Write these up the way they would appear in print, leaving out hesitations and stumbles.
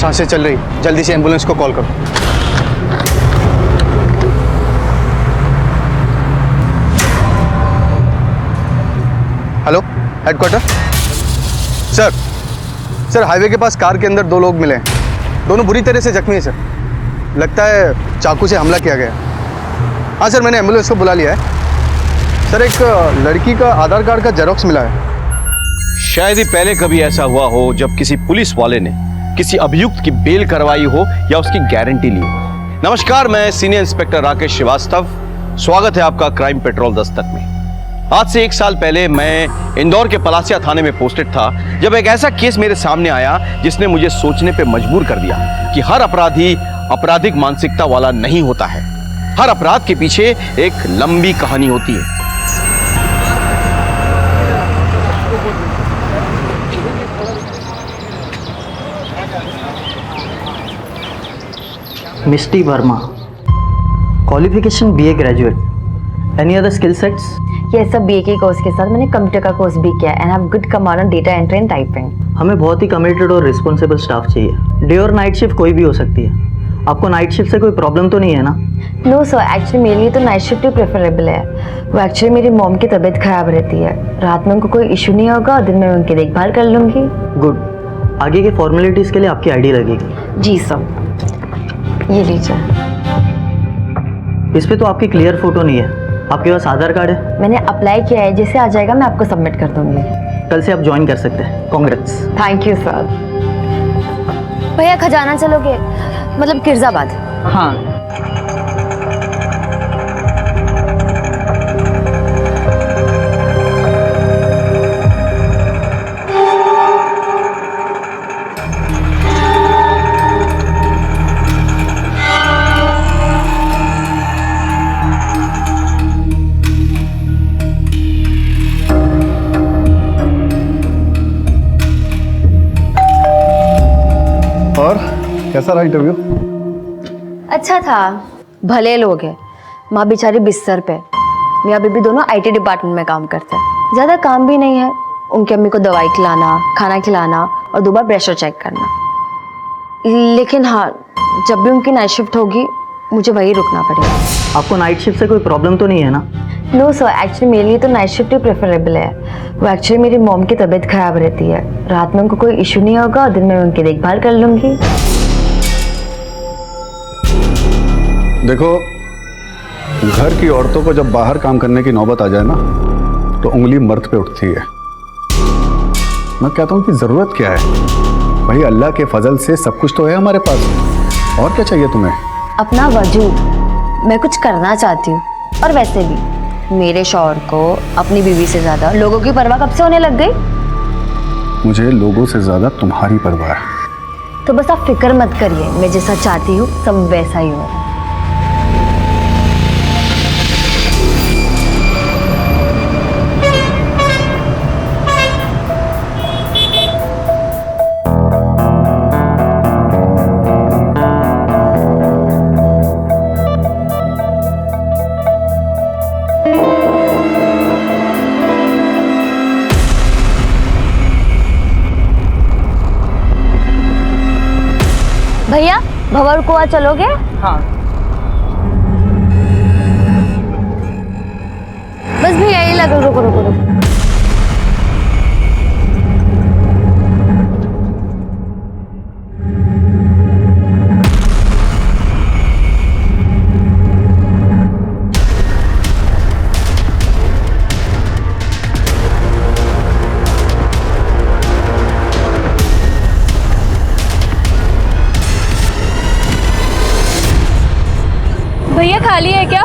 सांसें चल रही, जल्दी से एम्बुलेंस को कॉल करो। Hello, headquarter. सर हाईवे के पास कार के अंदर 2 लोग मिले हैं। दोनों बुरी तरह से जख्मी हैं सर। लगता है चाकू से हमला किया गया। हाँ सर, मैंने एम्बुलेंस को बुला लिया है। सर, एक लड़की का आधार कार्ड का जेरॉक्स मिला है। शायद ही पहले कभी ऐसा हुआ हो जब किसी पुलिस वाले ने किसी अभियुक्त की बेल करवाई हो या उसकी गारंटी ली हो। नमस्कार, मैं सीनियर इंस्पेक्टर राकेश श्रीवास्तव। स्वागत है आपका क्राइम पेट्रोल दस्तक में। आज से 1 साल पहले मैं इंदौर के पलासिया थाने में पोस्टेड था, जब एक ऐसा केस मेरे सामने आया जिसने मुझे सोचने पे मजबूर कर दिया कि हर अपराधी आपराधिक मानसिकता वाला नहीं होता है। हर अपराध के पीछे एक लंबी कहानी होती है। Misti Verma, qualification BA graduate, any other skill sets? ये सब बीए के कोर्स के साथ मैंने कंप्यूटर का कोर्स भी किया and have good command on data entry and typing. हमें बहुत ही कमिटेड और रिस्पॉन्सिबल स्टाफ चाहिए। डे और नाइट शिफ्ट कोई भी हो सकती है। आपको नाइट शिफ्ट से कोई प्रॉब्लम तो नहीं है ना? नो सर, एक्चुअली मेरे लिए तो नाइट शिफ्ट ही प्रेफरेबल है। वो एक्चुअली मेरी मॉम की तबीयत खराब रहती है। रात में उनको कोई इशू नहीं होगा और दिन में उनकी देखभाल कर लूँगी। गुड। आगे के फॉर्मेलिटीज़ के लिए आपकी आईडी लगेगी। जी सर, ये लीजिए। इस पे तो आपकी क्लियर फोटो नहीं है। आपके पास आधार कार्ड है? मैंने अप्लाई किया है, जैसे आ जाएगा मैं आपको सबमिट कर दूंगी। कल से आप ज्वाइन कर सकते हैं। कांग्रेट्स। Thank you sir. भैया खजाना चलोगे? मतलब किरजाबाद। हाँ। और कैसा रहा इंटरव्यू? अच्छा था, भले लोग हैं। माँ बेचारी बिस्तर पे, मियाँ बीबी दोनों आईटी डिपार्टमेंट में काम करते हैं। ज़्यादा काम भी नहीं है। उनकी अम्मी को दवाई खिलाना, खाना खिलाना और 2 बार प्रेशर चेक करना। लेकिन हाँ, जब भी उनकी नाइट शिफ्ट होगी मुझे वहीं रुकना पड़ेगा। आपको नाइट शिफ्ट से कोई प्रॉब्लम तो नहीं है ना? नो सर, एक्चुअली मेरे लिए तो नाइट शिफ्ट ही प्रेफरेबल है। वो एक्चुअली मेरी मॉम की तबीयत खराब रहती है। रात में उनको कोई इशू नहीं होगा और दिन में उनकी देखभाल कर लूँगी। देखो, घर की औरतों को जब बाहर काम करने की नौबत आ जाए ना, तो उंगली मर्द पे उठती है। मैं कहता हूँ कि जरूरत क्या है? भाई अल्लाह के फजल से सब कुछ तो है हमारे पास, और क्या चाहिए तुम्हें? अपना वजूद मैं कुछ करना चाहती हूँ। और वैसे भी मेरे शौहर को अपनी बीवी से ज्यादा लोगों की परवाह कब से होने लग गई? मुझे लोगों से ज्यादा तुम्हारी परवाह है। तो बस आप फिक्र मत करिए, मैं जैसा चाहती हूँ सब वैसा ही हो। भैया भंवर कुआं चलोगे? हाँ। बस भैया यही लगा। रुको रुको रुको। भैया खाली है क्या?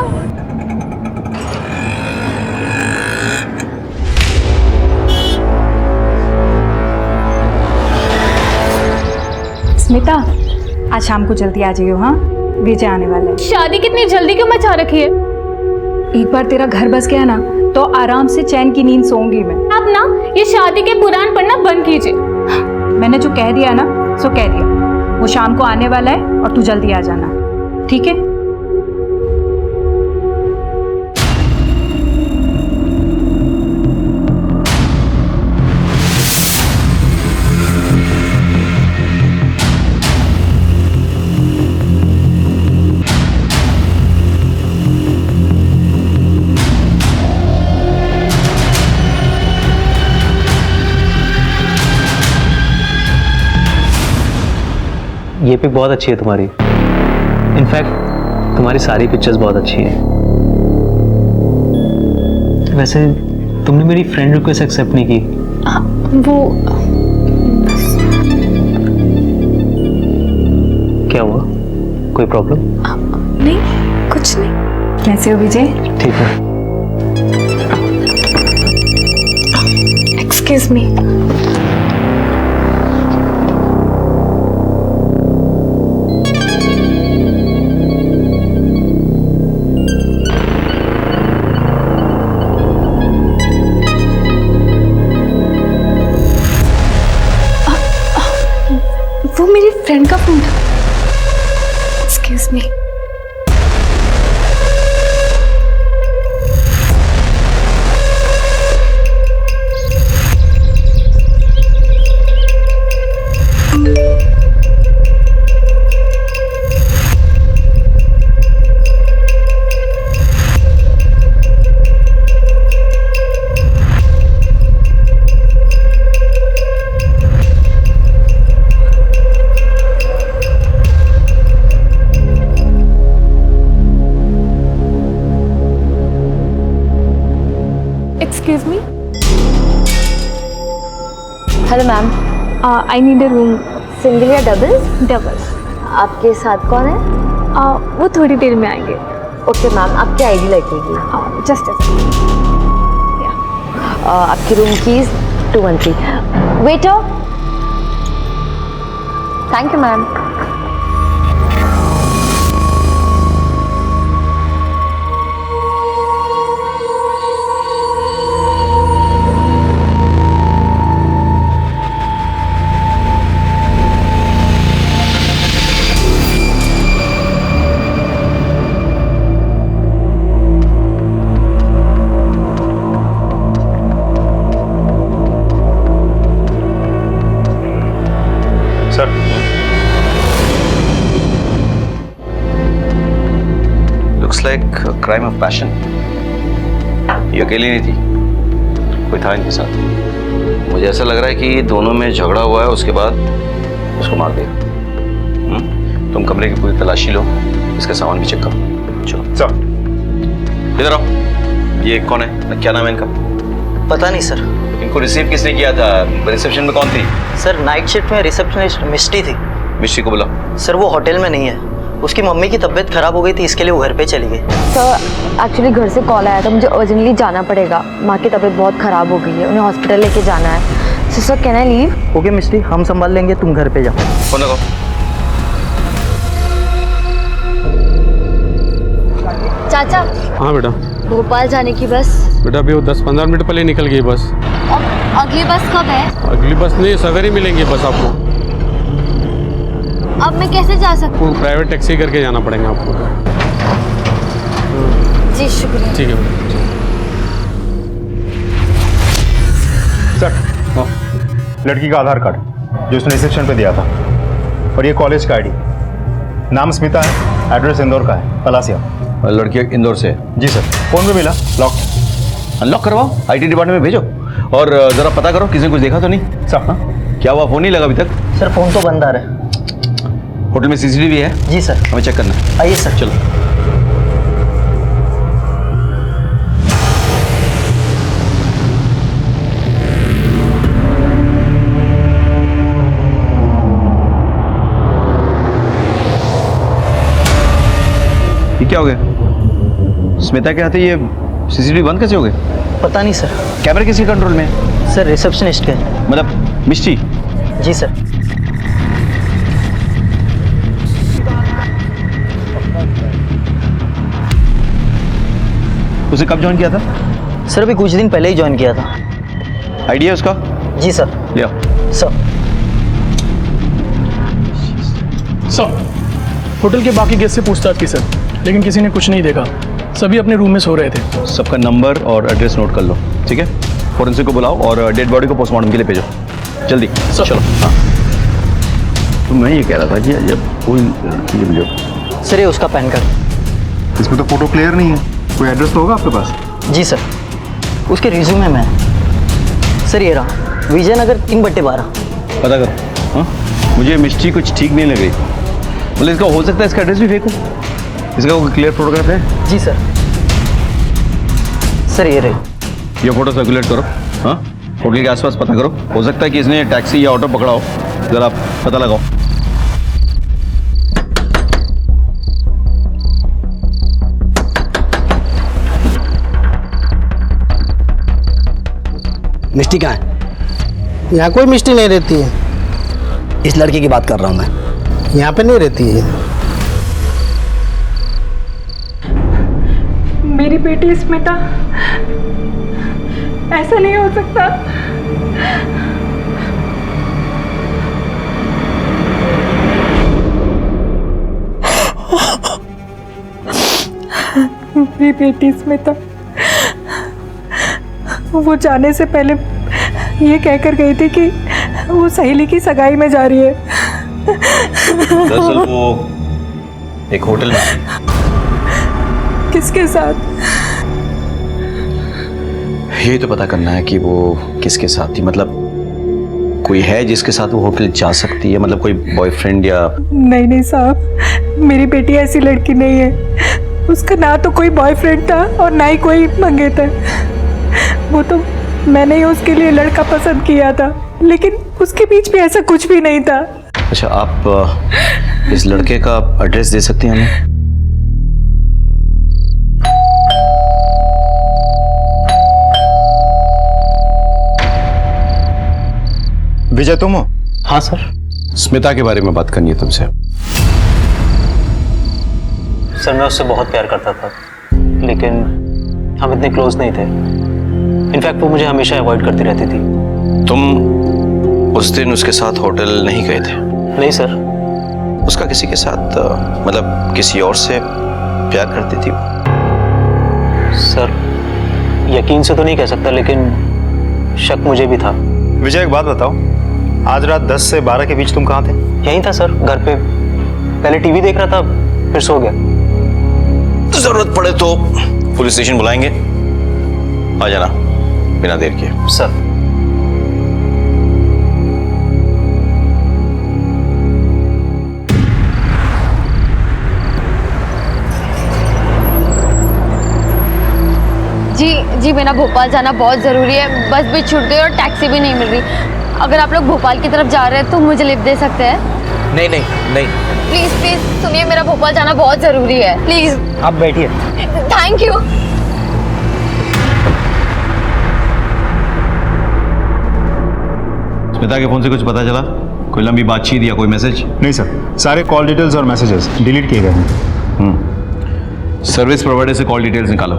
स्मिता, आज शाम को जल्दी आ जाइयो। हाँ, विजय आने वाला है। शादी कितनी जल्दी क्यों मचा रखी है? एक बार तेरा घर बस गया ना, तो आराम से चैन की नींद सोऊंगी मैं। आप ना ये शादी के पुराण पढ़ना बंद कीजिए। मैंने जो कह दिया ना, सो कह दिया। वो शाम को आने वाला है और तू जल्दी आ जाना, ठीक है? ये पिक बहुत अच्छी है तुम्हारी। इनफैक्ट तुम्हारी सारी पिक्चर्स बहुत अच्छी हैं। वैसे तुमने मेरी फ्रेंड रिक्वेस्ट एक्सेप्ट नहीं की। वो क्या हुआ, कोई प्रॉब्लम? नहीं, कुछ नहीं। कैसे हो विजय? ठीक है। Excuse me. वो मेरी फ्रेंड का फोन था। Excuse me. Excuse me. Hello ma'am, I need a room. Single या डबल? Double. आपके साथ कौन है? वो थोड़ी देर में आएंगे. ओके मैम, आपकी आईडी लगेगी। Just a second. आपकी room keys 213। Waiter. Thank you ma'am. Sir, looks like crime of passion. ये अकेली नहीं थी, कोई था इनके साथ। मुझे ऐसा लग रहा है कि दोनों में झगड़ा हुआ है, उसके बाद उसको मार दिया। तुम कमरे की पूरी तलाशी लो, इसका सामान भी चेक करो। चलो सर। इधर आओ। ये कौन है, क्या नाम है इनका? पता नहीं सर। इनको रिसीव किसने किया था? रिसेप्शन में कौन थी? सर नाइट शिफ्ट में रिसेप्शनिस्ट मिस्टी थी। मिस्ट्री को बुला। सर वो होटल में नहीं है, उसकी मम्मी की तबीयत खराब हो गई थी, इसके लिए वो घर पे चली गई। सर एक्चुअली घर से कॉल आया था, मुझे अर्जेंटली जाना पड़ेगा। माँ की तबीयत बहुत ख़राब हो गई है, उन्हें हॉस्पिटल लेके जाना है। So sir can I leave? Okay Misti, हम संभाल लेंगे, तुम घर पे जाओ। फोन लगाओ। चाचा, हाँ बेटा। भोपाल जाने की बस। बेटा अभी वो 10-15 मिनट पहले निकल गई बस। अगली बस कब है? अगली बस नहीं, सवेरे मिलेंगी बस आपको। अब मैं कैसे जा सकती वो प्राइवेट टैक्सी करके जाना पड़ेगा आपको। हूँ? जी शुक्रिया। ठीक है बेटा। सर, लड़की का आधार कार्ड जो उसने रिसेप्शन पे दिया था, और ये कॉलेज का आईडी। नाम स्मिता है, एड्रेस इंदौर का है, पलासिया। लड़की इंदौर से है? जी सर। फोन पे मिला, लॉक। अनलॉक करवाओ, आईटी डिपार्टमेंट में भेजो, और जरा पता करो किसी ने कुछ देखा तो नहीं। सर। हाँ? क्या हुआ, फोन नहीं लगा अभी तक? सर फ़ोन तो बंद आ रहा है। होटल में सीसीटीवी है? जी सर। हमें चेक करना है। आइए सर। चलो। ये क्या हो गया? स्मिता के हाथ ये सीसीटीवी बंद कैसे हो गए? पता नहीं सर। कैमरे किसके कंट्रोल में है? सर रिसेप्शनिस्ट के। मतलब मिस्टी? जी सर। उसे कब ज्वाइन किया था? सर अभी कुछ दिन पहले ही ज्वाइन किया था। आइडिया उसका? जी सर। लिया। सर सर, होटल के बाकी गेस्ट से पूछताछ की सर, लेकिन किसी ने कुछ नहीं देखा। सभी अपने रूम में सो रहे थे। सबका नंबर और एड्रेस नोट कर लो, ठीक है? फोरेंसिक को बुलाओ और डेड बॉडी को पोस्टमार्टम के लिए भेजो, जल्दी। सर। चलो। हाँ, तो मैं ये कह रहा था कि जब कोई लड़की जब सर ये उसका पैन कार्ड। इसमें तो फोटो क्लियर नहीं है, कोई एड्रेस तो होगा आपके पास? जी सर, उसके रिज्यूमे में है। सर ये रहा, विजयनगर 3/12। पता करो। हाँ? मुझे मिस्ट्री कुछ ठीक नहीं लग रही। मतलब इसका हो सकता है इसका एड्रेस भी फेक हो। इसका कोई क्लियर फोटोग्राफ है? जी सर। सर ये रही। ये फोटो सर्कुलेट करो। हाँ, होटल के आसपास पता करो। हो सकता है कि इसने टैक्सी या ऑटो पकड़ा हो। जरा पता लगाओ। मिष्टी कहाँ है? यहाँ कोई मिष्टी नहीं रहती है। इस लड़के की बात कर रहा हूँ मैं। यहाँ पे नहीं रहती है। मेरी बेटी स्मिता, ऐसा नहीं हो सकता। मेरी बेटी स्मिता वो जाने से पहले ये कहकर गई थी कि वो सहेली की सगाई में जा रही है। दरअसल वो एक होटल में थी। किसके साथ? ये तो पता करना है कि वो किसके साथ थी। मतलब कोई है जिसके साथ वो होटल जा सकती है? मतलब कोई बॉयफ्रेंड या? नहीं साहब, मेरी बेटी ऐसी लड़की नहीं है। उसका ना तो कोई बॉयफ्रेंड था और ना ही कोई मंगेतर। वो तो मैंने ही उसके लिए लड़का पसंद किया था, लेकिन उसके बीच भी ऐसा कुछ भी नहीं था। अच्छा, आप इस लड़के का एड्रेस दे सकते हैं हमें? विजय तुम हो? हाँ सर। स्मिता के बारे में बात करनी है तुमसे। सर मैं उससे बहुत प्यार करता था, लेकिन हम इतने क्लोज नहीं थे। इनफैक्ट वो मुझे हमेशा अवॉइड करती रहती थी। तुम उस दिन उसके साथ होटल नहीं गए थे? नहीं सर। उसका किसी के साथ मतलब किसी और से प्यार करती थी वो? सर यकीन से तो नहीं कह सकता, लेकिन शक मुझे भी था। विजय एक बात बताओ, आज रात 10 से 12 के बीच तुम कहाँ थे? यहीं था सर, घर पे। पहले टीवी देख रहा था, फिर सो गया। जरूरत पड़े तो पुलिस स्टेशन बुलाएंगे, आ जाना बिना देर किए। सर जी मेरा भोपाल जाना बहुत ज़रूरी है। बस भी छूट गई और टैक्सी भी नहीं मिल रही। अगर आप लोग भोपाल की तरफ जा रहे हैं तो मुझे लिफ्ट दे सकते हैं? नहीं नहीं नहीं। प्लीज़ प्लीज़ सुनिए, मेरा भोपाल जाना बहुत ज़रूरी है। प्लीज़ आप बैठिए। Thank you. स्मिता के फोन से कुछ पता चला? कोई लंबी बातचीत या कोई मैसेज? नहीं सर, सारे कॉल डिटेल्स और मैसेजेस डिलीट किए गए हैं। सर्विस प्रोवाइडर से कॉल डिटेल्स निकालो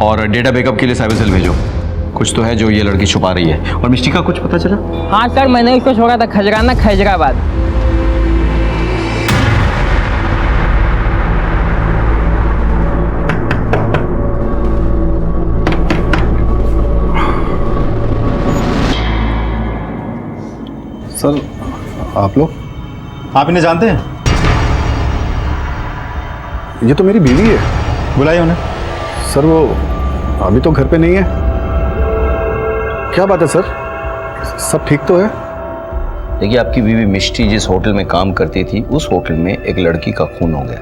और डेटा बैकअप के लिए साइबर सेल भेजो। कुछ तो है जो ये लड़की छुपा रही है। और मिष्टी का कुछ पता चला? हाँ सर, मैंने उसको छोड़ा था खजराना खैजराबाद। सर आप लोग? आप इन्हें जानते हैं? ये तो मेरी बीवी है। बुलाइए उन्हें। सर वो अभी तो घर पे नहीं है। क्या बात है सर, सब ठीक तो है? देखिए, आपकी बीवी मिष्टी जिस होटल में काम करती थी, उस होटल में एक लड़की का खून हो गया।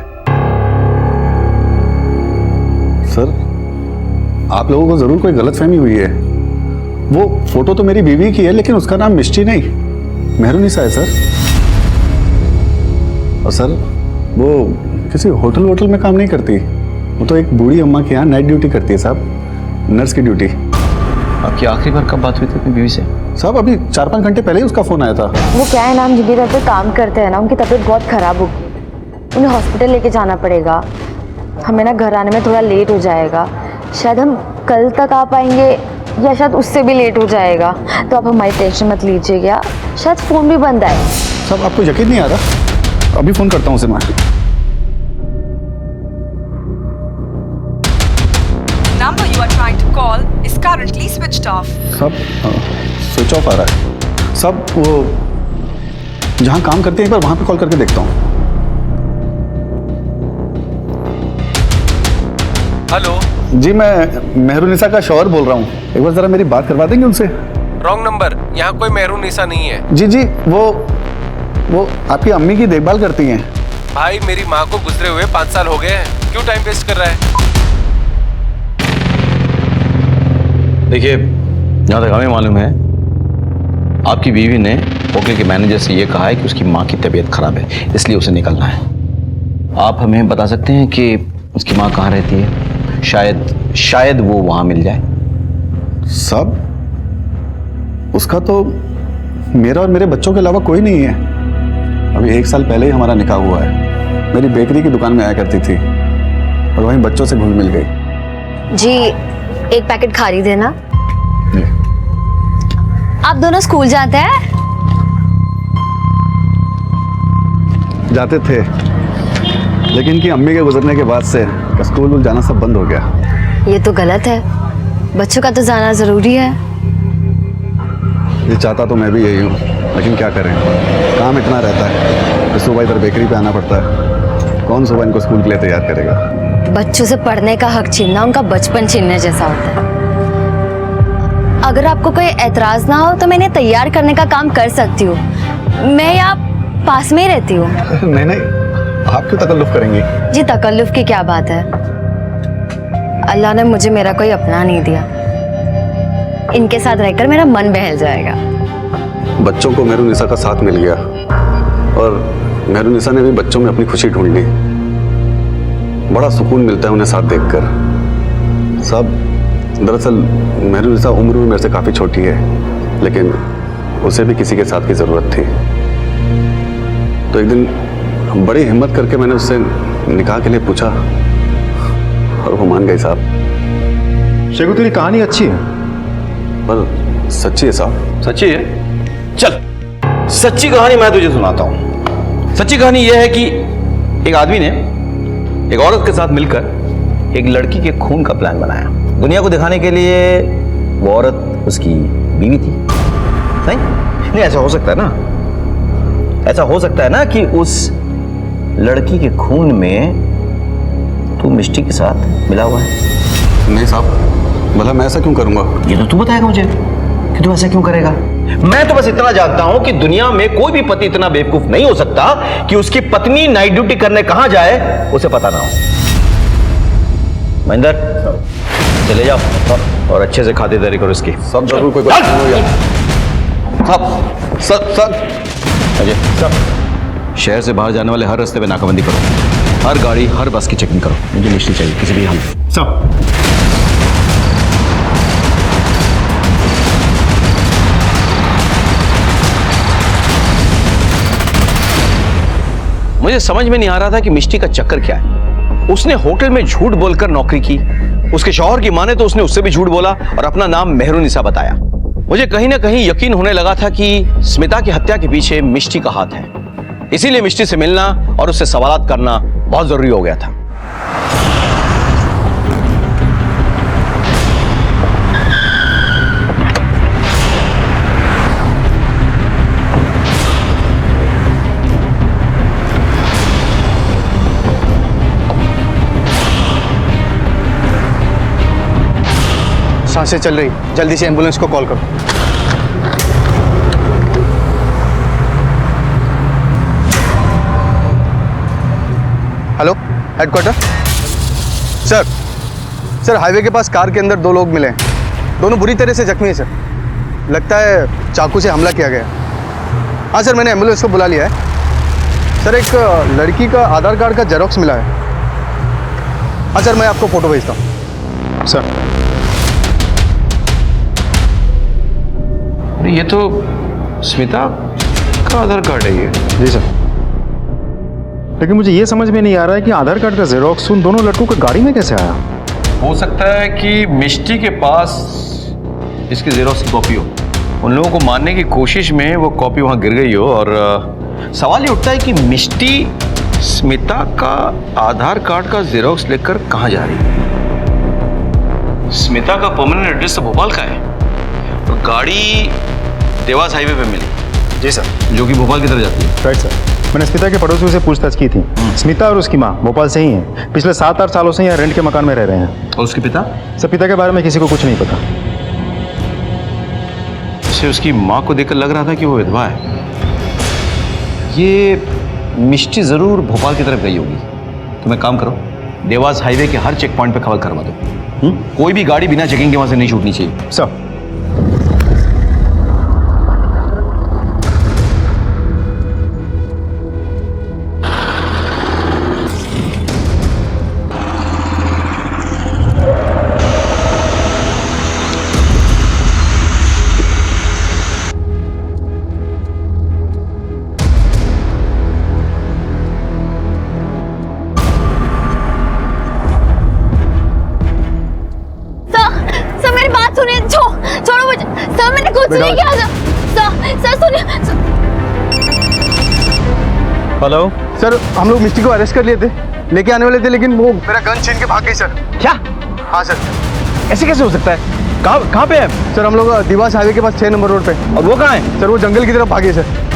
सर आप लोगों को जरूर कोई गलतफहमी हुई है। वो फोटो तो मेरी बीवी की है, लेकिन उसका नाम मिष्टी नहीं, मेहरुनिसा है सर। और सर वो किसी होटल में काम नहीं करती। वो तो एक बूढ़ी अम्मा के यहाँ नाइट ड्यूटी करती है साहब, नर्स की ड्यूटी। आपकी आखिरी बार कब बात हुई थी अपनी बीवी से? साहब अभी 4-5 घंटे पहले ही उसका फोन आया था। वो क्या है ना, हम जिनकी घर पे काम करते हैं ना, उनकी तबीयत बहुत ख़राब हो गई। उन्हें हॉस्पिटल लेके जाना पड़ेगा। हमें ना घर आने में थोड़ा लेट हो जाएगा। शायद हम कल तक आ पाएंगे या शायद उससे भी लेट हो जाएगा। तो आप हमारी टेंशन मत लीजिएगा। शायद फ़ोन भी बंद आए। साहब आपको यकीन नहीं आ रहा? अभी फ़ोन करता हूँ उसे मैं। Number you are trying to call is currently switched off. सब स्विच ऑफ आ रहा है। सब वो जहाँ काम करते हैं एक बार वहाँ पे कॉल करके देखता हूँ। हेलो जी मैं मेहरुनिसा का शौहर बोल रहा हूँ। एक बार ज़रा मेरी बात करवा देंगे उनसे? रॉन्ग नंबर, यहाँ कोई मेहरुनिसा नहीं है। जी वो वो आपकी अम्मी की देखभाल करती हैं। भाई मेरी माँ को गुजरे हुए 5 साल हो गए हैं, क्यों टाइम वेस्ट कर रहा है? देखिए, जहाँ तक हमें मालूम है आपकी बीवी ने होटल के मैनेजर से ये कहा है कि उसकी माँ की तबीयत खराब है, इसलिए उसे निकलना है। आप हमें बता सकते हैं कि उसकी माँ कहाँ रहती है? शायद वो वहाँ मिल जाए। सब उसका तो मेरा और मेरे बच्चों के अलावा कोई नहीं है। अभी 1 साल पहले ही हमारा निकाह हुआ है। मेरी बेकरी की दुकान में आया करती थी और वहीं बच्चों से घुल मिल गई। जी, एक पैकेट खारी देना। आप दोनों स्कूल जाते हैं? जाते थे, लेकिन इनकी अम्मी के गुजरने के बाद से स्कूल जाना सब बंद हो गया। ये तो गलत है, बच्चों का तो जाना जरूरी है। ये चाहता तो मैं भी यही हूँ, लेकिन क्या करें, काम इतना रहता है कि सुबह इधर बेकरी पे आना पड़ता है। कौन सुबह इनको स्कूल के लिए तैयार करेगा? बच्चों से पढ़ने का हक छीनना उनका बचपन छीनने जैसा होता है। अगर आपको कोई एतराज ना हो तो मैं इन्हें तैयार करने का काम कर सकती हूँ। मैं यहाँ पास में ही रहती हूँ। नहीं नहीं, आप क्यों तकल्लुफ करेंगी? जी, तकल्लुफ की क्या बात है? अल्लाह ने मुझे मेरा कोई अपना नहीं दिया। इनके साथ रहकर मेरा मन बहल जाएगा। बच्चों को मेहरुनिसा का साथ मिल गया और मेहरुनिसा ने भी बच्चों में अपनी खुशी ढूंढ ली। बड़ा सुकून मिलता है उन्हें साथ देखकर। सब दरअसल मेहरुनिसा उम्र में मेरे से काफ़ी छोटी है, लेकिन उसे भी किसी के साथ की ज़रूरत थी। तो एक दिन बड़ी हिम्मत करके मैंने उससे निकाह के लिए पूछा और वो मान गई साहब। शेखू, तेरी कहानी अच्छी है पर सच्ची है साहब। सच्ची है? चल, सच्ची कहानी मैं तुझे सुनाता हूँ। सच्ची कहानी यह है कि एक आदमी ने एक औरत के साथ मिलकर एक लड़की के खून का प्लान बनाया। दुनिया को दिखाने के लिए वो औरत उसकी बीवी थी। नहीं, ऐसा हो सकता है ना, ऐसा हो सकता है ना कि उस लड़की के खून में तू मिष्टी के साथ मिला हुआ है। नहीं साहब, भला मैं ऐसा क्यों करूंगा? ये तो तू बताएगा मुझे कि तू ऐसा क्यों करेगा। मैं तो बस इतना जानता हूं कि दुनिया में कोई भी पति इतना बेवकूफ नहीं हो सकता कि उसकी पत्नी नाइट ड्यूटी करने कहां जाए उसे पता ना हो। महेंद्र, चले जाओ और अच्छे से खातिरदारी करो इसकी। सब जरूर कोई सब अजय, सब शहर से बाहर जाने वाले हर रास्ते पे नाकाबंदी करो, हर गाड़ी हर बस की चेकिंग करो। मुझे लिस्ट चाहिए किसी भी हाल में। सब मुझे समझ में नहीं आ रहा था कि मिष्टी का चक्कर क्या है। उसने होटल में झूठ बोलकर नौकरी की, उसके शौहर की माने तो उसने उससे भी झूठ बोला और अपना नाम मेहरुनिसा बताया। मुझे कहीं ना कहीं यकीन होने लगा था कि स्मिता की हत्या के पीछे मिष्टी का हाथ है। इसीलिए मिष्टी से मिलना और उससे सवालात करना बहुत जरूरी हो गया था। सांसें चल रही, जल्दी से एम्बुलेंस को कॉल करो। Hello, headquarter. सर हाईवे के पास कार के अंदर 2 लोग मिले हैं। दोनों बुरी तरह से जख्मी हैं सर। लगता है चाकू से हमला किया गया। हाँ सर, मैंने एम्बुलेंस को बुला लिया है। सर, एक लड़की का आधार कार्ड का जेरॉक्स मिला है। हाँ सर, मैं आपको फोटो भेजता हूँ। सर, ये तो स्मिता का आधार कार्ड है ये। जी सर, लेकिन मुझे ये समझ में नहीं आ रहा है कि आधार कार्ड का जेरोक्स उन दोनों लड़कों की गाड़ी में कैसे आया। हो सकता है कि मिष्टी के पास इसकी जेरोक्स की कॉपी हो। उन लोगों को मारने की कोशिश में वो कॉपी वहां गिर गई हो और सवाल ये उठता है कि मिष्टी स्मिता का आधार कार्ड का जेरोक्स लेकर कहां जा रही है। स्मिता का परमानेंट एड्रेस तो भोपाल का है और गाड़ी देवास हाईवे पे मिली। जी सर, जो कि भोपाल की तरफ जाती है। राइट सर, मैंने स्मिता के पड़ोसियों से पूछताछ की थी। स्मिता और उसकी माँ भोपाल से ही हैं। पिछले 7-8 सालों से यहाँ रेंट के मकान में रह रहे हैं। और उसके पिता? सर, पिता के बारे में किसी को कुछ नहीं पता। उससे उसकी माँ को देखकर लग रहा था कि वो विधवा है। ये मिष्टी जरूर भोपाल की तरफ गई होगी। तुम एक काम करो, देवास हाईवे के हर चेक पॉइंट पे खबर करवा दो। कोई भी गाड़ी बिना चेकिंग के वहां से नहीं छूटनी चाहिए। सर सर मेरी बात सुनिए। छोड़ो मुझे सर, मैंने कुछ नहीं किया सर सुनिए। हेलो सर, हम लोग मिस्टी को अरेस्ट कर लिए थे, लेके आने वाले थे, लेकिन वो मेरा गन छीन के भाग गई सर। क्या? हाँ सर। ऐसे कैसे हो सकता है? कहाँ पे है? सर हम लोग देवास हाईवे के पास 6 नंबर रोड पे। और वो कहाँ है? सर वो जंगल की तरफ भागे सर।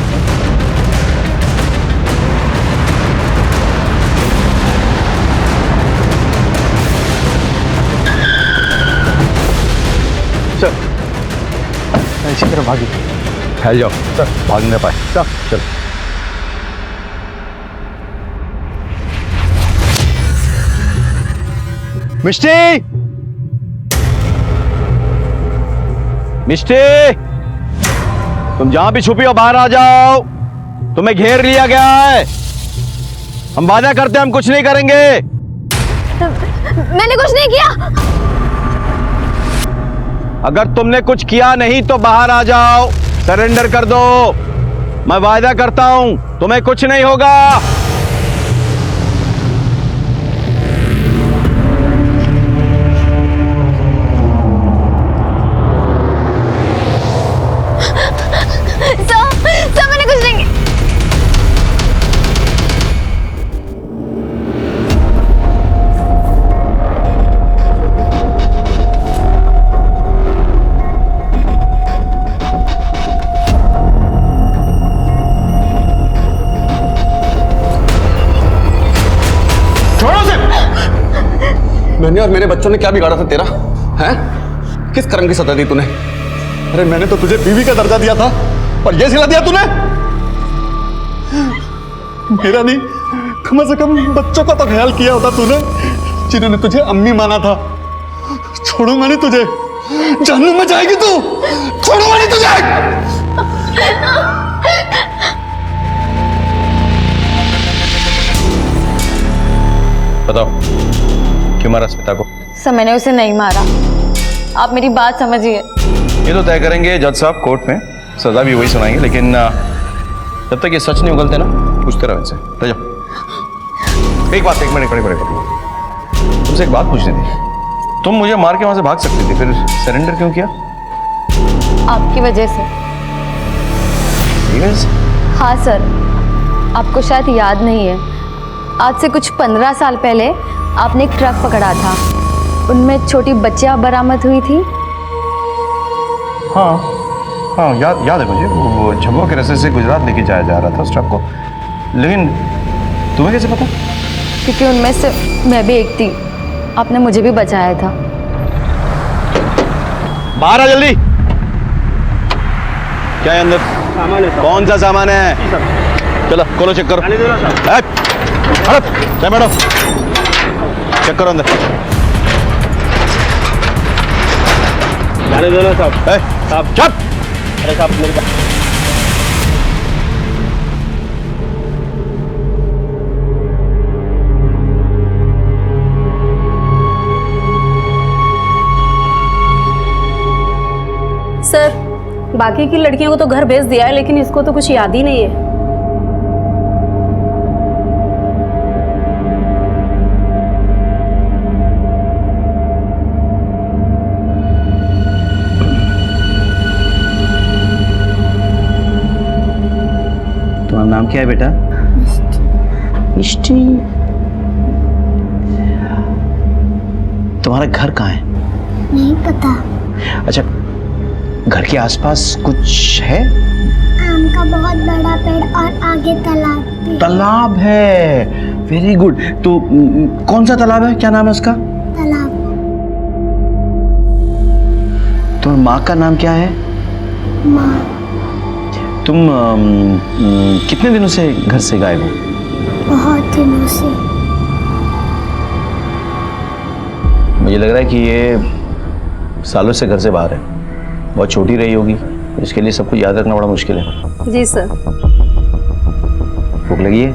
इसी तरफ भागी। फैल जाओ सर, भाग नहीं पाए। सर चल। मिष्टी, मिष्टी, तुम जहां भी छुपी हो बाहर आ जाओ। तुम्हें घेर लिया गया है। हम वादा करते हैं हम कुछ नहीं करेंगे। मैंने कुछ नहीं किया। अगर तुमने कुछ किया नहीं तो बाहर आ जाओ, सरेंडर कर दो। मैं वादा करता हूं तुम्हें कुछ नहीं होगा। सर मैंने कुछ नहीं किया। मैंने और मेरे बच्चों ने क्या बिगाड़ा था तेरा? हैं? किस कर्म की सजा दी तूने? अरे मैंने तो तुझे बीवी का दर्जा दिया था और ये सिला दिया तूने? मेरा नहीं, कम से कम बच्चों का तो ख्याल किया होता तूने, जिन्होंने तुझे अम्मी माना था। छोड़ूंगा नहीं तुझे, जहन्नुम में जाएगी तू। छोड़ूंगा नहीं तुझे। बताओ क्यों मारा स्मिता को? सर मैंने उसे नहीं मारा, आप मेरी बात समझिए। ये तो तय करेंगे जज साहब कोर्ट में, सजा भी वही सुनाएंगे, लेकिन जब तक ये सच नहीं उगलते ना, पूछते रहो इनसे। ले जाओ। एक मिनट खड़े तुमसे एक बात पूछनी थी। तुम मुझे मार के वहां से भाग सकती थी, फिर सरेंडर क्यों किया? आपकी वजह से। Yes? हाँ सर, आपको शायद याद नहीं है, आज से कुछ 15 साल पहले आपने एक ट्रक पकड़ा था, उनमें छोटी बच्चियां बरामद हुई थी। हाँ याद है मुझे। वो झब्बों के रास्ते से गुजरात लेके जाया जा रहा था उस ट्रक को। लेकिन तुम्हें कैसे पता? क्योंकि उनमें से मैं भी एक थी, आपने मुझे भी बचाया था। बाहर आ जल्दी। क्या है अंदर? सामान है। कौन सा सामान है? चलो खोलो, चेक करो। क्या मैडम, चेक करो अंदर। जाने दो ना साहब। चुप। अरे साहब मेरी बात। सर बाकी की लड़कियों को तो घर भेज दिया है, लेकिन इसको तो कुछ याद ही नहीं है। तुम्हारा नाम क्या है बेटा? मिष्टी। तुम्हारा घर कहाँ है? नहीं पता। अच्छा, घर के आसपास कुछ है? आम का बहुत बड़ा पेड़ और आगे तालाब भी। तालाब है, वेरी गुड। तो कौन सा तालाब है, क्या नाम है उसका? तालाब। तो माँ का नाम क्या है? माँ। तुम कितने दिनों से घर से गायब हो? बहुत दिनों से। मुझे लग रहा है कि ये सालों से घर से बाहर है, बहुत छोटी रही होगी, इसके लिए सब कुछ याद रखना बड़ा मुश्किल है। जी सर। भूख लगी है?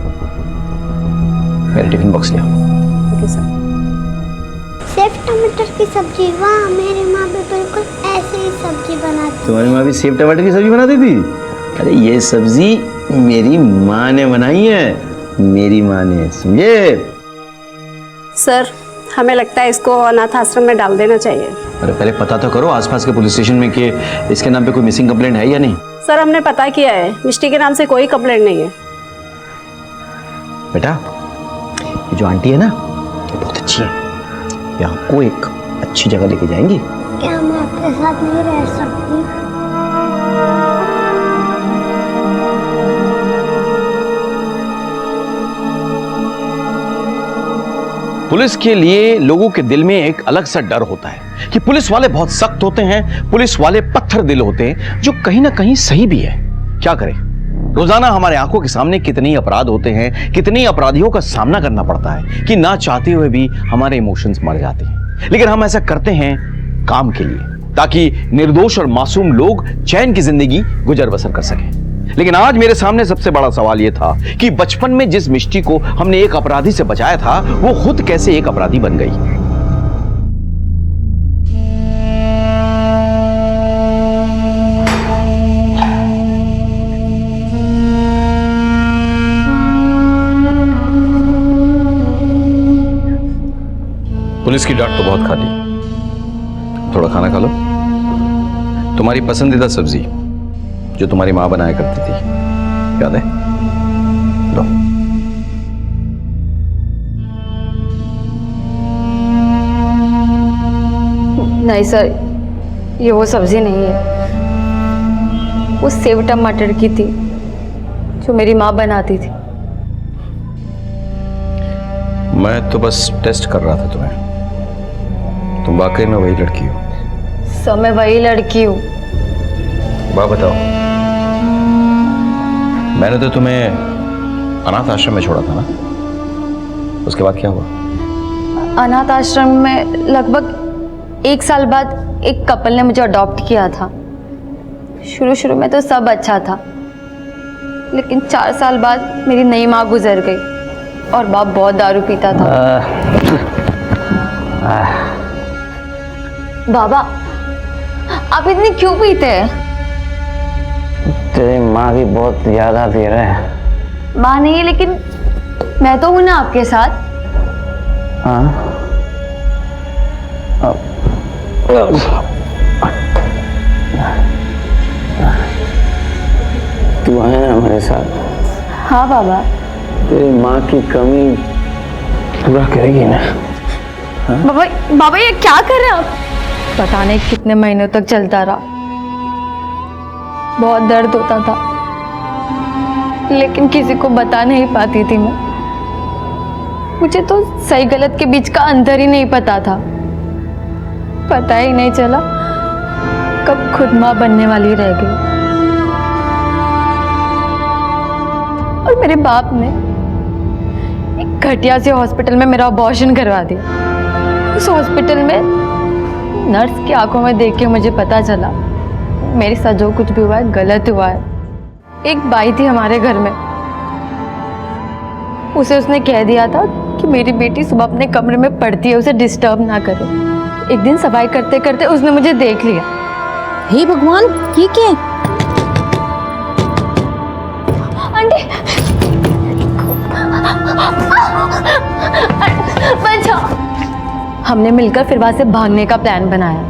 मेरा टिफिन बॉक्स ले आओ। Okay sir. सेव टमाटर की सब्जी, वाह, मेरी माँ भी बिल्कुल ऐसे ही सब्जी बनाती। तुम्हारी माँ भी सेव टमाटर की सब्जी बनाती थी? अरे ये सब्जी मेरी माँ ने बनाई है, मेरी माँ ने, समझे? सर हमें लगता है इसको अनाथ आश्रम में डाल देना चाहिए। अरे पहले पता तो करो आसपास के पुलिस स्टेशन में कि इसके नाम पे कोई मिसिंग कंप्लेंट है या नहीं। सर हमने पता किया है, मिष्टी के नाम से कोई कंप्लेंट नहीं है। बेटा ये जो आंटी है ना, ये बहुत अच्छी है, ये आपको एक अच्छी जगह लेके जाएंगी। क्या मैं आपके साथ नहीं रह सकती? पुलिस के लिए लोगों के दिल में एक अलग सा डर होता है कि पुलिस वाले बहुत सख्त होते हैं, पुलिस वाले पत्थर दिल होते हैं, जो कहीं ना कहीं सही भी है। क्या करें, रोजाना हमारे आंखों के सामने कितने अपराध होते हैं, कितने अपराधियों का सामना करना पड़ता है कि ना चाहते हुए भी हमारे इमोशंस मर जाते हैं। लेकिन हम ऐसा करते हैं काम के लिए, ताकि निर्दोष और मासूम लोग चैन की जिंदगी गुजर बसर कर सकें। लेकिन आज मेरे सामने सबसे बड़ा सवाल यह था कि बचपन में जिस मिष्टी को हमने एक अपराधी से बचाया था, वो खुद कैसे एक अपराधी बन गई। पुलिस की डांट तो बहुत खा ली, थोड़ा खाना खा लो। तुम्हारी पसंदीदा सब्जी जो तुम्हारी माँ बनाया करती थी, याद है? लो। नहीं सर, ये वो सब्जी नहीं है, वो सेव टमाटर की थी जो मेरी माँ बनाती थी। मैं तो बस टेस्ट कर रहा था तुम्हें, तुम वाकई में वही लड़की हो? सर मैं वही लड़की हूँ। बात बताओ, मैंने तो तुम्हें अनाथ आश्रम में छोड़ा था ना, उसके बाद क्या हुआ? अनाथ आश्रम में लगभग 1 साल बाद एक कपल ने मुझे अडॉप्ट किया था। शुरू में तो सब अच्छा था, लेकिन 4 साल बाद मेरी नई माँ गुजर गई और बाप बहुत दारू पीता था। बाबा आप इतनी क्यों पीते हैं? तेरी माँ की बहुत याद आती है। माँ नहीं, लेकिन मैं तो हूं ना आपके साथ। हाँ तू है ना हमारे साथ? हाँ बाबा। तेरी माँ की कमी पूरा करेगी ना? हाँ? बाबा ये क्या कर रहे हैं आप? पता नहीं कितने महीनों तक चलता रहा, बहुत दर्द होता था, लेकिन किसी को बता नहीं पाती थी मैं। मुझे तो सही गलत के बीच का अंतर ही नहीं पता था। पता ही नहीं चला कब खुद माँ बनने वाली रह गई। और मेरे बाप ने एक घटिया से हॉस्पिटल में मेरा अबॉर्शन करवा दिया। उस हॉस्पिटल में नर्स की आंखों में देख के मुझे पता चला मेरे साथ जो कुछ भी हुआ है गलत हुआ है। एक बाई थी हमारे घर में, उसे उसने कह दिया था कि मेरी बेटी सुबह अपने कमरे में पढ़ती है, उसे डिस्टर्ब ना करे। एक दिन सफाई करते करते उसने मुझे देख लिया। हे भगवान, ये क्या? आंटी बचाओ। हमने मिलकर फिर वहां से भागने का प्लान बनाया।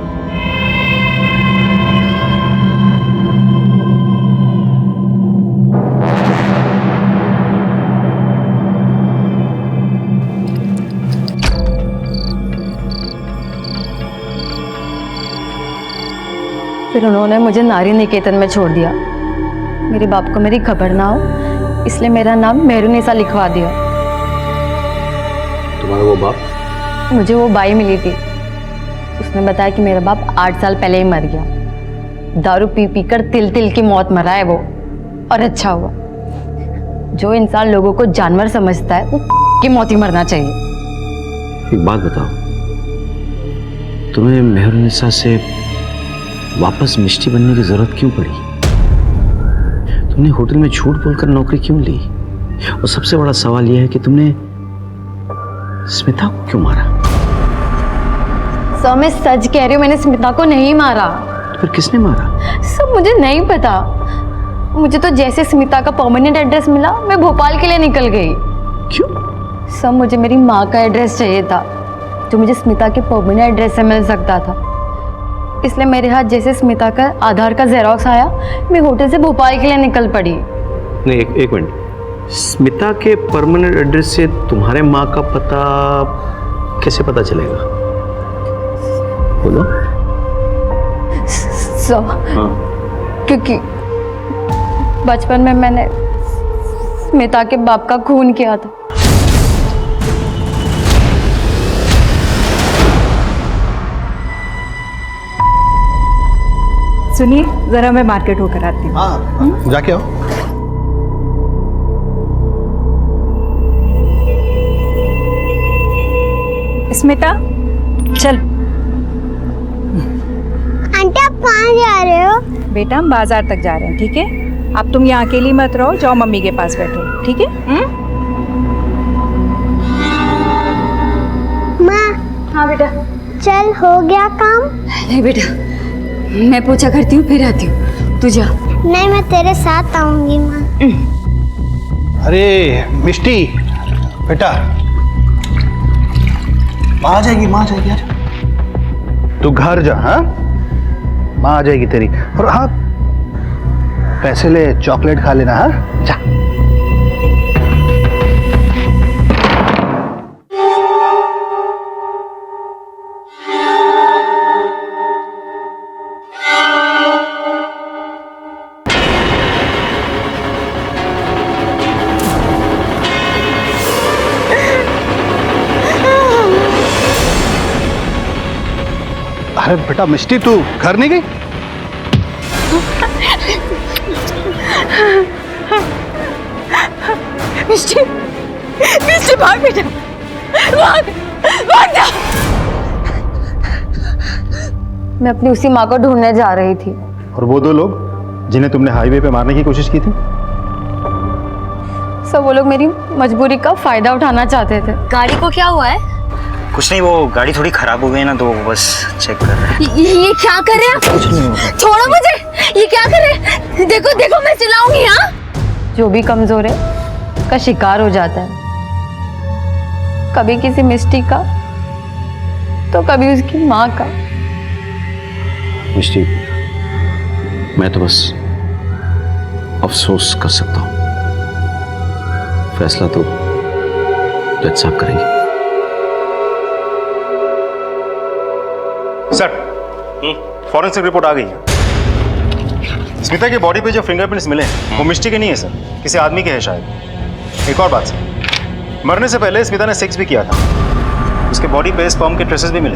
फिर उन्होंने मुझे नारी निकेतन में छोड़ दिया। मेरे बाप को मेरी खबर ना हो, इसलिए मेरा नाम मेहरुनिसा लिखवा दिया। तुम्हारा वो बाप? मुझे वो बाई मिली थी, उसने बताया कि मेरा बाप 8 साल पहले ही मर गया। दारू पी पी कर तिल तिल की मौत मरा है वो। और अच्छा हुआ। जो इंसान लोगों को जानवर समझता है वो की मौत ही मरना चाहिए। एक बात बताओ, तुम्हें मेहरुनिसा से वापस मिष्टी बनने की जरूरत क्यों पड़ी? तुमने होटल में झूठ बोलकर नौकरी क्यों ली? और सबसे बड़ा सवाल यह है कि तुमने स्मिता को क्यों मारा? सर मैं सच कह रही हूँ, मैंने स्मिता को नहीं मारा। तो फिर किसने मारा? सर मुझे नहीं पता। मुझे तो जैसे स्मिता का परमानेंट एड्रेस मिला मैं भोपाल के लिए निकल गई। क्यों? सर मुझे मेरी माँ का एड्रेस चाहिए था जो मुझे स्मिता के परमानेंट एड्रेस से मिल सकता था। इसलिए मेरे हाथ जैसे स्मिता का आधार का जेरोक्स आया मैं होटल से भोपाल के लिए निकल पड़ी। नहीं, एक मिनट। स्मिता के परमानेंट एड्रेस से तुम्हारे माँ का पता कैसे पता चलेगा? बोलो। सर हाँ। क्योंकि बचपन में मैंने स्मिता के बाप का खून किया था। सुनिए जरा मैं मार्केट होकर आती हूँ। हाँ जाके आओ। स्मिता चल। आंटी आप कहाँ जा रहे हो? बेटा हम बाजार तक जा रहे हैं, ठीक है? अब तुम यहाँ अकेली मत रहो, जाओ मम्मी के पास बैठो, ठीक है? माँ। हाँ बेटा। चल हो गया काम? नहीं बेटा, मैं पूछा करती हूँ फिर आती हूँ, तू जा। नहीं मैं तेरे साथ आऊंगी माँ। अरे मिष्टी बेटा, माँ आ जाएगी, माँ आ जाएगी यार। तू घर जा। हाँ माँ आ जाएगी तेरी। और हाँ पैसे ले, चॉकलेट खा लेना। हाँ जा। अरे बेटा मिष्टी तू घर नहीं गई? मिष्टी, मिष्टी भाग बेटा, भाग, भाग जा। मैं अपनी उसी माँ को ढूंढने जा रही थी। और वो दो लोग जिन्हें तुमने हाईवे पे मारने की कोशिश की थी? सब वो लोग मेरी मजबूरी का फायदा उठाना चाहते थे। गाड़ी को क्या हुआ है? कुछ नहीं, वो गाड़ी थोड़ी खराब हो गई ना, तो वो बस चेक कर रहे हैं। ये क्या कर रहे हैं? कुछ नहीं होगा। छोड़ो मुझे, ये क्या कर रहे हैं? देखो देखो मैं चिल्लाऊंगी। हाँ जो भी कमजोर है का शिकार हो जाता है, कभी किसी मिष्टी का तो कभी उसकी माँ का। मिष्टी, मैं तो बस अफसोस कर सकता हूं, फैसला तो जज साहब करेंगे। सर फॉरेंसिक रिपोर्ट आ गई है। स्मिता की बॉडी पे जो फिंगरप्रिंट्स मिले वो मिष्टी के नहीं है सर, किसी आदमी के है शायद। एक और बात सर, मरने से पहले स्मिता ने सेक्स भी किया था, उसके बॉडी पे स्पर्म के ट्रेसेस भी मिले।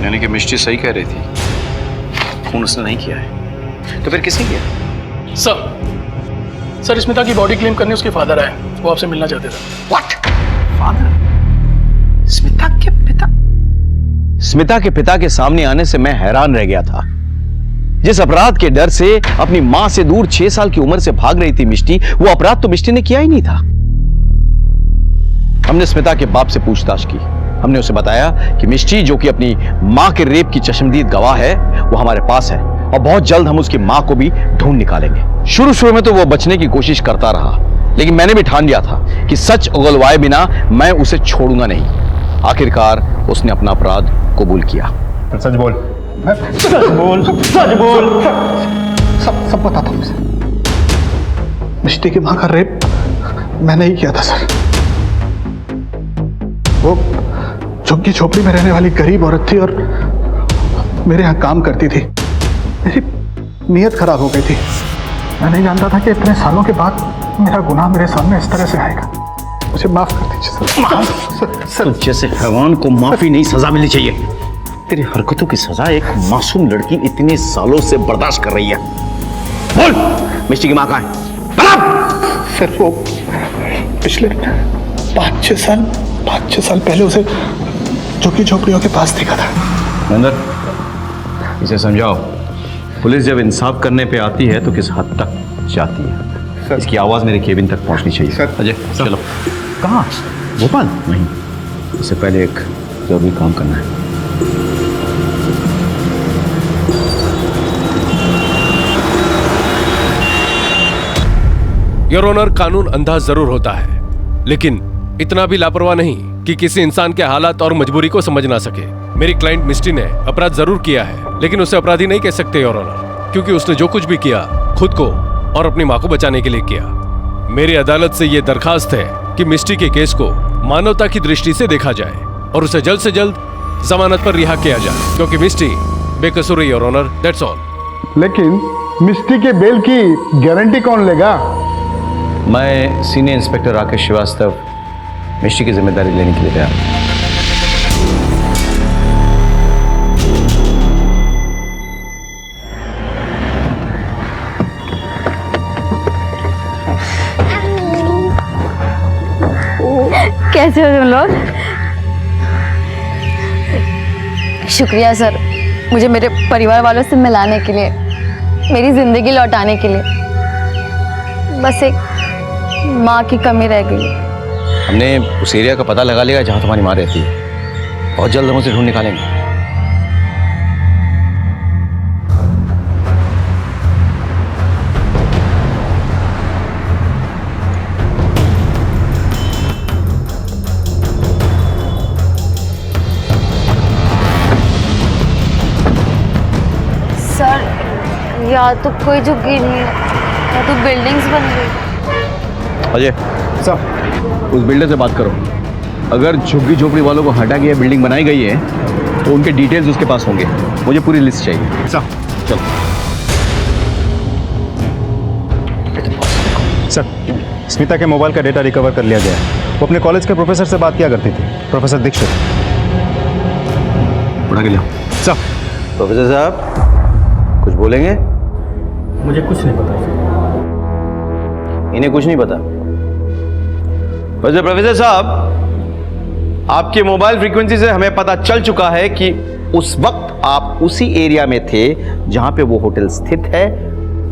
यानी कि मिष्टी सही कह रही थी, खून उसने नहीं किया है, तो फिर किसने किया? सर स्मिता की बॉडी क्लेम करने उसके फादर आए, वो आपसे मिलना चाहते थे। व्हाट? फादर? स्मिता के पिता? स्मिता के पिता के सामने आने से मैं हैरान रह गया था। जिस अपराध के डर से अपनी मां से दूर 6 साल की उम्र से भाग रही थी मिष्टी, वो अपराध तो मिष्टी ने किया ही नहीं था। हमने स्मिता के बाप से पूछताछ की। हमने उसे बताया कि मिष्टी, जो कि अपनी मां के रेप की चश्मदीद गवाह है, वो हमारे पास है और बहुत जल्द हम उसकी मां को भी ढूंढ निकालेंगे। शुरू में तो वो बचने की कोशिश करता रहा, लेकिन मैंने भी ठान लिया था कि सच उगलवाए बिना मैं उसे छोड़ूंगा नहीं। आखिरकार उसने अपना अपराध कबूल किया। सच बोल, सच बोल, सच बोल। सब पता था मुझे। मिष्टी की मां का रेप मैंने ही किया था सर। वो झुग्गी झोपड़ी में रहने वाली गरीब औरत थी और मेरे यहाँ काम करती थी। मेरी नीयत खराब हो गई थी। मैं नहीं जानता था कि इतने सालों के बाद मेरा गुनाह मेरे सामने इस तरह से आएगा। मुझे माफ कर दीजिए सर। जैसे हैवान को माफी नहीं सजा मिलनी चाहिए। तेरी हरकतों की सजा एक मासूम लड़की इतने सालों से बर्दाश्त कर रही है। बोल, मिष्टी की माँ कहाँ है? सर वो पिछले 5-6 साल पहले उसे झुग्गी झोपड़ियों के पास देखा था। महेंद्र, इसे समझाओ, पुलिस जब इंसाफ करने पे आती है तो किस हद तक जाती है। इसकी आवाज़ मेरे केबिन तक पहुंचनी चाहिए। अजय चलो। कहाँ? भोपाल? नहीं, इससे पहले एक जरूरी काम करना है। योर ऑनर, कानून अंधा जरूर होता है, लेकिन इतना भी लापरवाह नहीं कि किसी इंसान के हालात और मजबूरी को समझ ना सके। मेरी क्लाइंट मिस्टी ने अपराध जरूर किया है, लेकिन उसे अपराधी नहीं कह सकते योर ऑनर, क्योंकि उसने जो कुछ भी किया खुद को और अपनी मां को बचाने के लिए किया। मेरी अदालत से यह दरखास्त है कि मिस्टी के केस को मानवता की दृष्टि से देखा जाए और उसे जल्द से जल्द जमानत पर रिहा किया जाए, क्योंकि मिस्टी बेकसूर है योर ऑनर, दैट्स ऑल। लेकिन मिस्टी के बेल की गारंटी कौन लेगा? मैं सीनियर इंस्पेक्टर राकेश श्रीवास्तव मिस्टी की जिम्मेदारी लेने के लिए तैयार हूं। कैसे हो तुम लोग? शुक्रिया सर, मुझे मेरे परिवार वालों से मिलाने के लिए, मेरी जिंदगी लौटाने के लिए। बस एक माँ की कमी रह गई। हमने उस एरिया का पता लगा लिया जहां तुम्हारी माँ रहती है। बहुत जल्द हम उसे ढूंढ निकालेंगे। सर, या तो कोई झुग्गी नहीं है या तो बिल्डिंग्स बन गई। अजय सर, उस बिल्डर से बात करो। अगर झुग्गी झोपड़ी वालों को हटा के बिल्डिंग बनाई गई है तो उनके डिटेल्स उसके पास होंगे। मुझे पूरी लिस्ट चाहिए। सर चलो। सर, स्मिता के मोबाइल का डेटा रिकवर कर लिया गया है। वो अपने कॉलेज के प्रोफेसर से बात किया करती थी, प्रोफेसर दीक्षित। उठा के लिया। सर। प्रोफेसर साहब कुछ बोलेंगे? मुझे कुछ नहीं पता। इन्हें कुछ नहीं पता। वैसे प्रोफेसर साहब, आपके मोबाइल फ्रीक्वेंसी से हमें पता चल चुका है कि उस वक्त आप उसी एरिया में थे जहां पे वो होटल स्थित है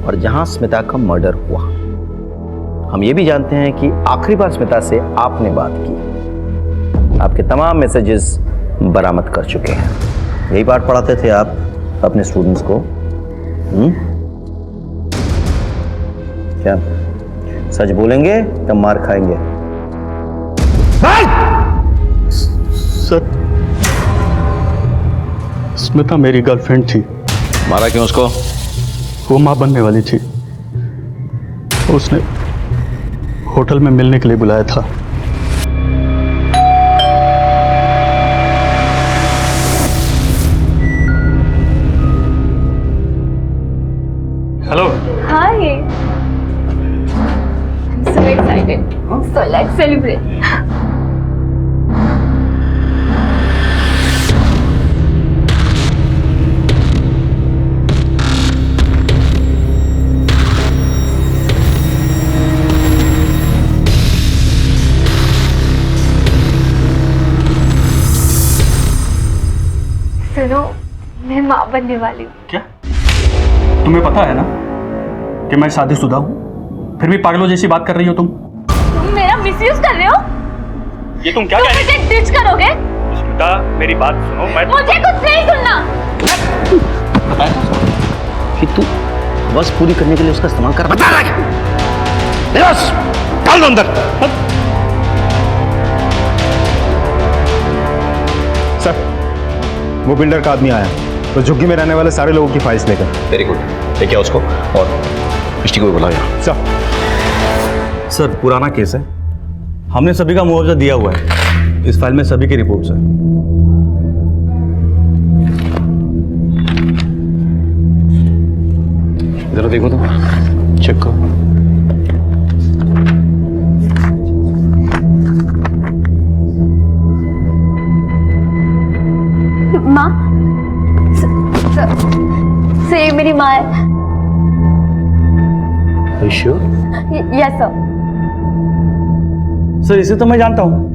और जहां स्मिता का मर्डर हुआ। हम ये भी जानते हैं कि आखिरी बार स्मिता से आपने बात की। आपके तमाम मैसेजेस बरामद कर चुके हैं। यही पाठ पढ़ाते थे आप अपने स्टूडेंट्स को? क्या सच बोलेंगे तब मार खाएंगे? सर, स्मिता मेरी गर्लफ्रेंड थी। मारा क्यों उसको? वो मां बनने वाली थी। उसने होटल में मिलने के लिए बुलाया था। Hello. Hi, I'm so excited. So let's celebrate. सुनो, मैं माँ बनने वाली हूँ। क्या? तुम्हें पता है ना कि मैं शादीशुदा हूँ, फिर भी पागलों जैसी बात कर रही हो तुम? तुम मेरा मिसयूज कर रहे हो? ये तुम क्या तुम मुझे डिच करोगे? स्मिता, मेरी बात सुनो। मुझे कुछ नहीं सुनना। कि तू बस पूरी करने के लिए उसका इस्तेमाल कर। बता रहा है। बस डाल दो अंदर। सर, वो बिल्डर का आदमी आया तो झुग्गी में रहने वाले सारे लोगों की फाइल्स लेकर। वेरी गुड, लेके आओ उसको और मिष्टी को भी बुलाओ यहाँ। सर, पुराना केस है, हमने सभी का मुआवजा दिया हुआ है। इस फाइल में सभी की रिपोर्ट्स है। जरा देखो तो, चेक करो। माँ, से मेरी माँ है। Yes sir. सर इसे तो मैं जानता हूँ।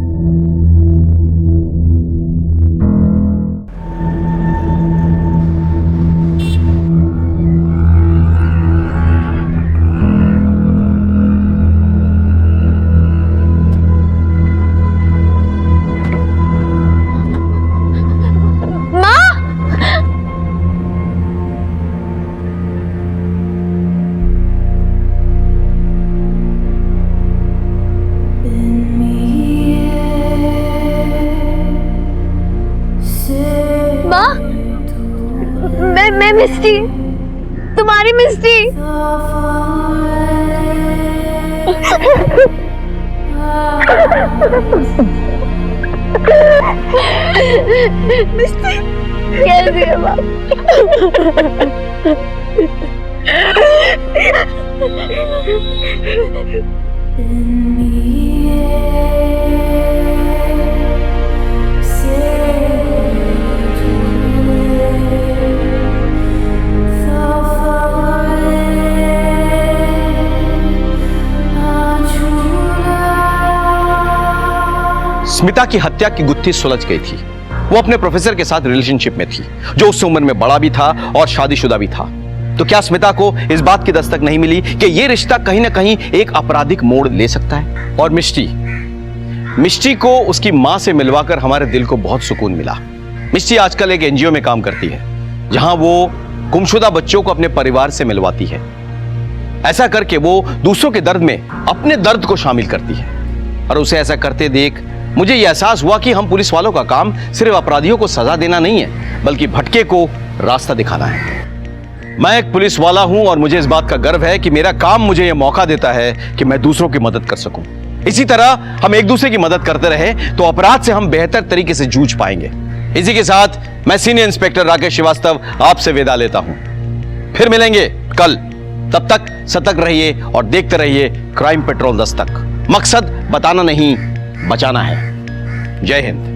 मैं मिस्टी, तुम्हारी मिस्टी। मिस्टी कैसी है माँ? स्मिता की हत्या की गुत्थी सुलझ गई थी। वो अपने प्रोफेसर के साथ रिलेशनशिप में थी, जो उस उम्र में बड़ा भी था और शादीशुदा भी था। तो क्या स्मिता को इस बात की दस्तक नहीं मिली कि यह रिश्ता कहीं ना कहीं एक आपराधिक मोड़ ले सकता है? और मिष्टी को उसकी मां से मिलवाकर हमारे दिल को बहुत सुकून मिला। मिष्टी आजकल एक एनजीओ में काम करती है, जहां वो गुमशुदा बच्चों को अपने परिवार से मिलवाती है। ऐसा करके वो दूसरों के दर्द में अपने दर्द को शामिल करती है। और उसे ऐसा करते देख मुझे यह एहसास हुआ कि हम पुलिस वालों का काम सिर्फ अपराधियों को सजा देना नहीं है, बल्कि भटके को रास्ता दिखाना है। मैं एक पुलिस वाला हूं और मुझे इस बात का गर्व है कि मेरा काम मुझे यह मौका देता है कि मैं दूसरों की मदद कर सकूं। इसी तरह हम एक दूसरे की मदद करते रहे तो अपराध से हम बेहतर तरीके से जूझ पाएंगे। इसी के साथ मैं सीनियर इंस्पेक्टर राकेश श्रीवास्तव आपसे विदा लेता हूं। फिर मिलेंगे कल। तब तक सतर्क रहिए और देखते रहिए क्राइम पेट्रोल दस्तक। मकसद बताना नहीं, बचाना है। जय हिंद।